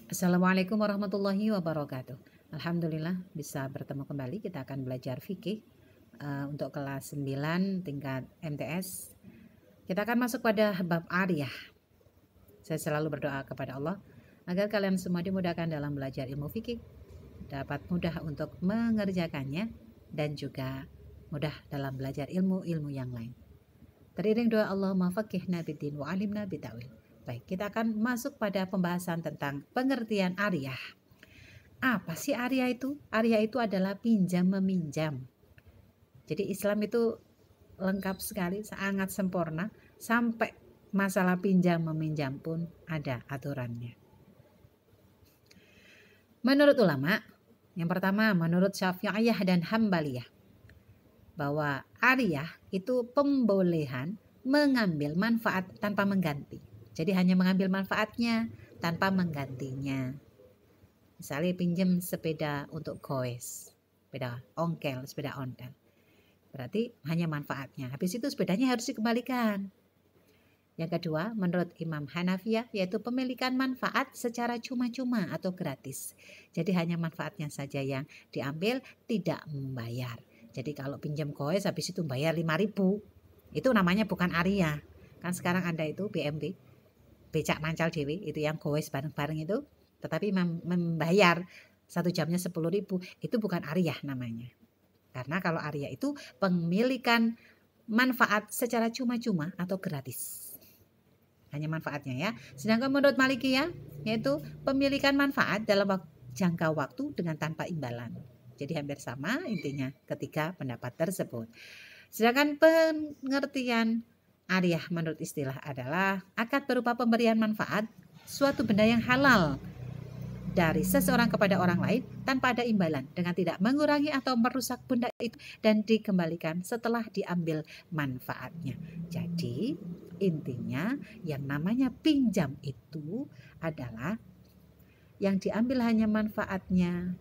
Assalamualaikum warahmatullahi wabarakatuh. Alhamdulillah bisa bertemu kembali. Kita akan belajar fikih untuk kelas 9 tingkat MTS. Kita akan masuk pada bab ariyah. Saya selalu berdoa kepada Allah agar kalian semua dimudahkan dalam belajar ilmu fikih, dapat mudah untuk mengerjakannya dan juga mudah dalam belajar ilmu-ilmu yang lain. Teriring doa Allahumma faqihna biddin wa alimna bitawil. Baik, kita akan masuk pada pembahasan tentang pengertian ariyah. Apa sih ariyah itu? Ariyah itu adalah pinjam meminjam. Jadi Islam itu lengkap sekali, sangat sempurna, sampai masalah pinjam meminjam pun ada aturannya. Menurut ulama, yang pertama menurut Syafi'iyah dan Hambaliyah, bahwa ariyah itu pembolehan mengambil manfaat tanpa mengganti. Jadi hanya mengambil manfaatnya tanpa menggantinya. Misalnya pinjam sepeda untuk goes, sepeda ongkel, sepeda ontel. Berarti hanya manfaatnya. Habis itu sepedanya harus dikembalikan. Yang kedua, menurut Imam Hanafiyah, yaitu pemilikan manfaat secara cuma-cuma atau gratis. Jadi hanya manfaatnya saja yang diambil, tidak membayar. Jadi kalau pinjam goes habis itu bayar 5.000, itu namanya bukan ariyah. Kan sekarang ada itu BMW, becak mancal dewi, itu yang goes bareng-bareng itu, tetapi membayar 1 jamnya 10.000, itu bukan ariyah namanya. Karena kalau ariyah itu pemilikan manfaat secara cuma-cuma atau gratis. Hanya manfaatnya ya. Sedangkan menurut Malikiyah, yaitu pemilikan manfaat dalam jangka waktu dengan tanpa imbalan. Jadi hampir sama intinya ketiga pendapat tersebut. Sedangkan pengertian ariyah menurut istilah adalah akad berupa pemberian manfaat suatu benda yang halal dari seseorang kepada orang lain tanpa ada imbalan, dengan tidak mengurangi atau merusak benda itu dan dikembalikan setelah diambil manfaatnya. Jadi intinya yang namanya pinjam itu adalah yang diambil hanya manfaatnya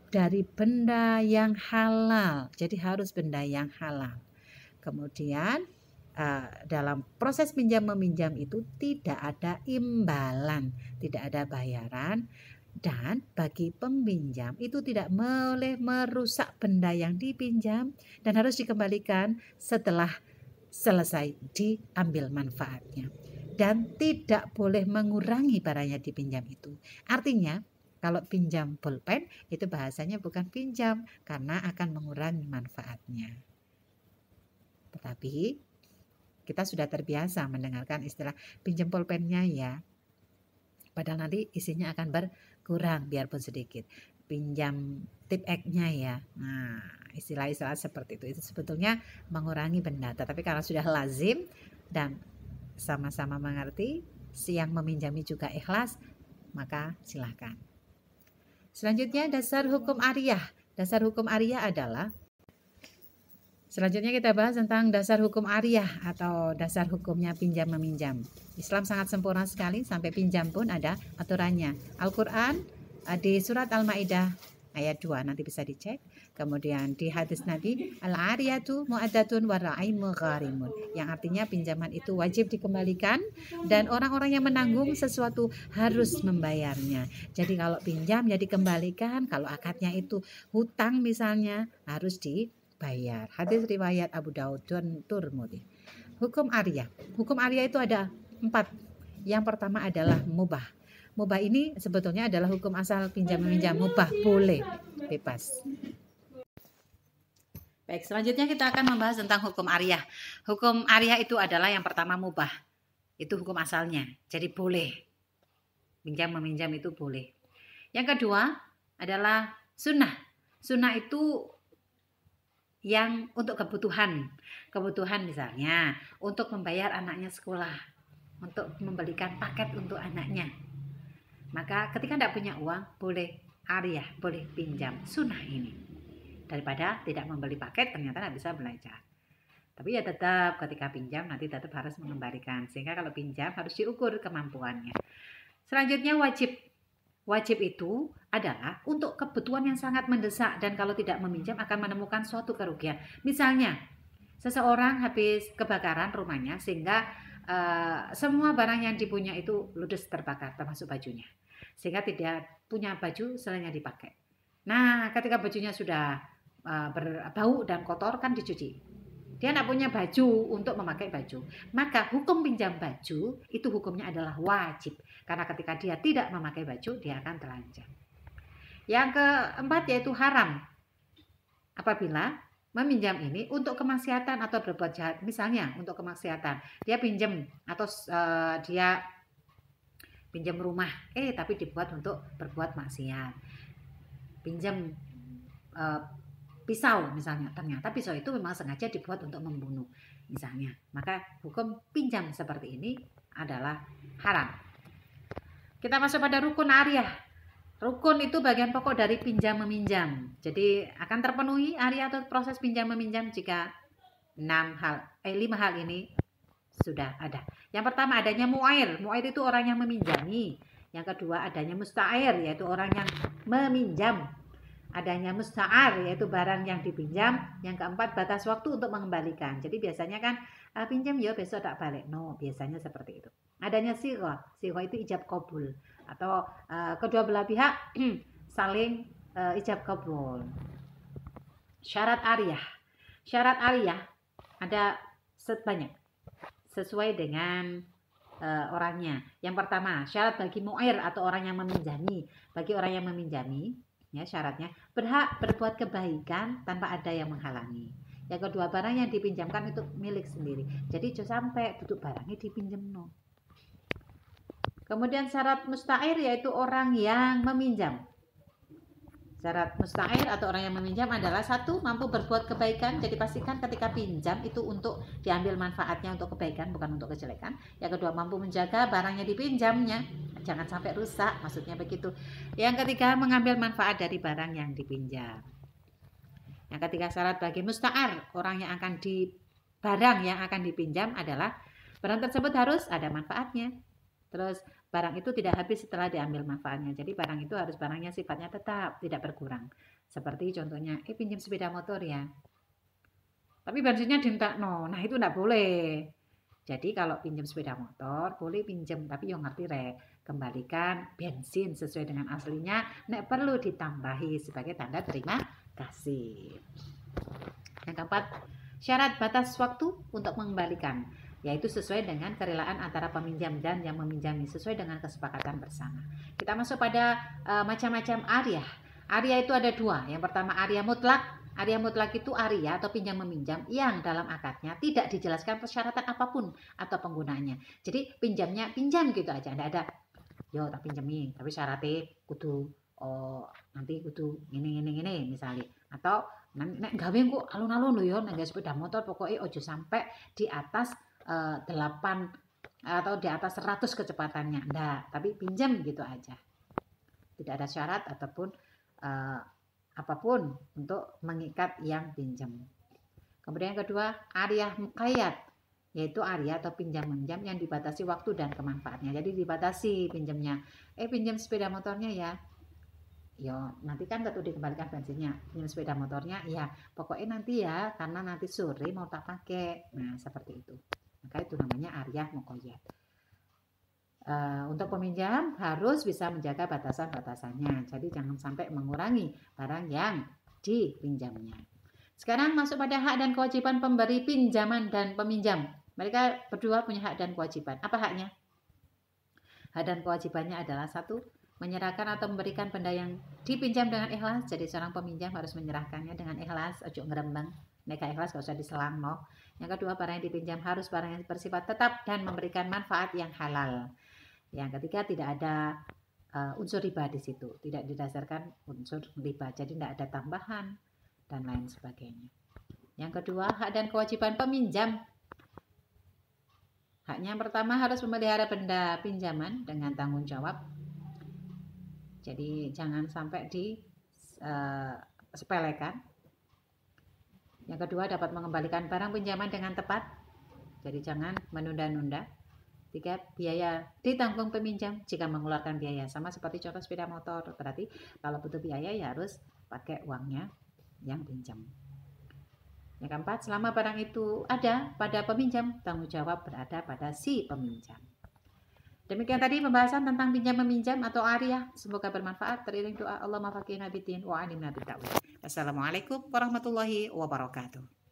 dari benda yang halal. Jadi harus benda yang halal. Kemudian dalam proses pinjam meminjam itu tidak ada imbalan, tidak ada bayaran, dan bagi peminjam itu tidak boleh merusak benda yang dipinjam dan harus dikembalikan setelah selesai diambil manfaatnya, dan tidak boleh mengurangi barang yang dipinjam itu. Artinya kalau pinjam pulpen itu bahasanya bukan pinjam karena akan mengurangi manfaatnya. Tetapi kita sudah terbiasa mendengarkan istilah pinjam pulpennya ya. Padahal nanti isinya akan berkurang biarpun sedikit. Pinjam tip X-nya ya. Nah, istilah-istilah seperti itu sebetulnya mengurangi benda. Tetapi karena sudah lazim dan sama-sama mengerti, si yang meminjami juga ikhlas, maka silahkan. Selanjutnya dasar hukum ariyah. Dasar hukum ariyah adalah, selanjutnya kita bahas tentang dasar hukum ariyah atau dasar hukumnya pinjam meminjam. Islam sangat sempurna sekali, sampai pinjam pun ada aturannya. Al-Quran di surat Al-Ma'idah ayat 2 nanti bisa dicek. Kemudian di hadis Nabi, al-ariyatu mu'addatun wa ra'imu gharimun, yang artinya pinjaman itu wajib dikembalikan dan orang-orang yang menanggung sesuatu harus membayarnya. Jadi kalau pinjam ya dikembalikan, kalau akadnya itu hutang misalnya harus dibayar. Hadis riwayat Abu Daud dan Tirmidzi. Hukum ariyah. Hukum ariyah itu ada 4. Yang pertama adalah mubah. Mubah ini sebetulnya adalah hukum asal pinjam meminjam, mubah, boleh, bebas. Baik, selanjutnya kita akan membahas tentang hukum ariyah. Hukum ariyah itu adalah yang pertama mubah. Itu hukum asalnya. Jadi boleh. Pinjam meminjam itu boleh. Yang kedua adalah sunnah. Sunnah itu yang untuk kebutuhan. Kebutuhan misalnya untuk membayar anaknya sekolah, untuk membelikan paket untuk anaknya. Maka ketika tidak punya uang, boleh ariyah, boleh pinjam sunnah ini. Daripada tidak membeli paket ternyata tidak bisa belajar. Tapi ya tetap ketika pinjam nanti tetap harus mengembalikan. Sehingga kalau pinjam harus diukur kemampuannya. Selanjutnya wajib. Wajib itu adalah untuk kebutuhan yang sangat mendesak dan kalau tidak meminjam akan menemukan suatu kerugian. Misalnya seseorang habis kebakaran rumahnya sehingga semua barang yang dipunya itu ludes terbakar, termasuk bajunya. Sehingga tidak punya baju selain yang dipakai. Nah, ketika bajunya sudah berbau dan kotor kan dicuci. Dia tidak punya baju untuk memakai baju. Maka hukum pinjam baju itu hukumnya adalah wajib. Karena ketika dia tidak memakai baju, dia akan telanjang. Yang keempat yaitu haram. Apabila meminjam ini untuk kemaksiatan atau berbuat jahat. Misalnya untuk kemaksiatan. Dia pinjam atau dia pinjam rumah. Tapi dibuat untuk berbuat maksiat. Pinjam pisau misalnya. Ternyata pisau itu memang sengaja dibuat untuk membunuh. Misalnya. Maka hukum pinjam seperti ini adalah haram. Kita masuk pada rukun ariyah. Rukun itu bagian pokok dari pinjam meminjam. Jadi akan terpenuhi ariyah atau proses pinjam meminjam jika 5 hal ini sudah ada. Yang pertama adanya mu'air. Mu'air itu orang yang meminjami. Yang kedua adanya musta'ir, yaitu orang yang meminjam. Adanya musta'ar, yaitu barang yang dipinjam. Yang keempat batas waktu untuk mengembalikan. Jadi biasanya kan pinjam ya besok tak balik. No, biasanya seperti itu. Adanya sighah. Sighah itu ijab kabul. Atau kedua belah pihak saling ijab kabul. Syarat ariyah. Syarat ariyah ada sebanyak sesuai dengan orangnya. Yang pertama, syarat bagi mu'air atau orang yang meminjami. Bagi orang yang meminjami, ya syaratnya berhak berbuat kebaikan tanpa ada yang menghalangi. Yang kedua, barang yang dipinjamkan itu milik sendiri. Jadi jangan sampai duduk barangnya dipinjam no. Kemudian syarat musta'ir yaitu orang yang meminjam. Syarat musta'ir atau orang yang meminjam adalah satu, mampu berbuat kebaikan. Jadi pastikan ketika pinjam itu untuk diambil manfaatnya untuk kebaikan, bukan untuk kejelekan. Yang kedua, mampu menjaga barangnya dipinjamnya. Jangan sampai rusak, maksudnya begitu. Yang ketiga, mengambil manfaat dari barang yang dipinjam. Yang ketiga, syarat bagi musta'ar, orang yang akan barang yang akan dipinjam adalah barang tersebut harus ada manfaatnya. Terus barang itu tidak habis setelah diambil manfaatnya. Jadi barang itu harus barangnya sifatnya tetap, tidak berkurang. Seperti contohnya, pinjam sepeda motor ya. Tapi bensinnya dientakno. Nah itu tidak boleh. Jadi kalau pinjam sepeda motor, boleh pinjam. Tapi yang ngerti kembalikan bensin sesuai dengan aslinya. Nek perlu ditambahi sebagai tanda terima kasih. Yang keempat, syarat batas waktu untuk mengembalikan. Yaitu sesuai dengan kerelaan antara peminjam dan yang meminjami, sesuai dengan kesepakatan bersama. Kita masuk pada macam-macam ariyah. Ariyah itu ada dua. Yang pertama ariyah mutlak. Ariyah mutlak itu ariyah atau pinjam meminjam yang dalam akadnya tidak dijelaskan persyaratan apapun atau penggunaannya. Jadi pinjamnya pinjam gitu aja, tidak ada. Yo tak pinjami, tapi syaratnya kudu nanti kudu ini misalnya. Atau nek gawe kok alun-alun lho yo nek sepeda motor pokoknya ojo sampai di atas 8 atau di atas 100 kecepatannya. Enggak, tapi pinjam gitu aja. Tidak ada syarat ataupun apapun untuk mengikat yang pinjam. Kemudian yang kedua, ariyah muqayyad, yaitu ariyah atau pinjam meminjam yang dibatasi waktu dan kemanfaatnya. Jadi dibatasi pinjamnya. Pinjam sepeda motornya ya. Yo, nanti kan tentu dikembalikan bensinnya. Pinjam sepeda motornya ya, pokoknya nanti ya karena nanti sore mau tak pakai. Nah, seperti itu. Maka itu namanya ariyah muqayyad. Untuk peminjam harus bisa menjaga batasan-batasannya. Jadi jangan sampai mengurangi barang yang dipinjamnya. Sekarang masuk pada hak dan kewajiban pemberi pinjaman dan peminjam. Mereka berdua punya hak dan kewajiban. Apa haknya? Hak dan kewajibannya adalah satu, menyerahkan atau memberikan benda yang dipinjam dengan ikhlas. Jadi seorang peminjam harus menyerahkannya dengan ikhlas, ojo ngerembang. Neka ikhlas gak usah diselang no. Yang kedua, barang yang dipinjam harus barang yang bersifat tetap dan memberikan manfaat yang halal. Yang ketiga, tidak ada unsur riba di situ, tidak didasarkan unsur riba, jadi tidak ada tambahan dan lain sebagainya. Yang kedua, hak dan kewajiban peminjam. Haknya yang pertama harus memelihara benda pinjaman dengan tanggung jawab. Jadi jangan sampai disepelekan. Yang kedua, dapat mengembalikan barang pinjaman dengan tepat. Jadi jangan menunda-nunda. Tiga, biaya ditanggung peminjam jika mengeluarkan biaya. Sama seperti contoh sepeda motor. Berarti kalau butuh biaya ya harus pakai uangnya yang pinjam. Yang keempat, selama barang itu ada pada peminjam, tanggung jawab berada pada si peminjam. Demikian tadi pembahasan tentang pinjam meminjam atau ariyah. Semoga bermanfaat. Teriring doa Allahumma faqihna biddin wa alimna bitta'wil. Wassalamualaikum warahmatullahi wabarakatuh.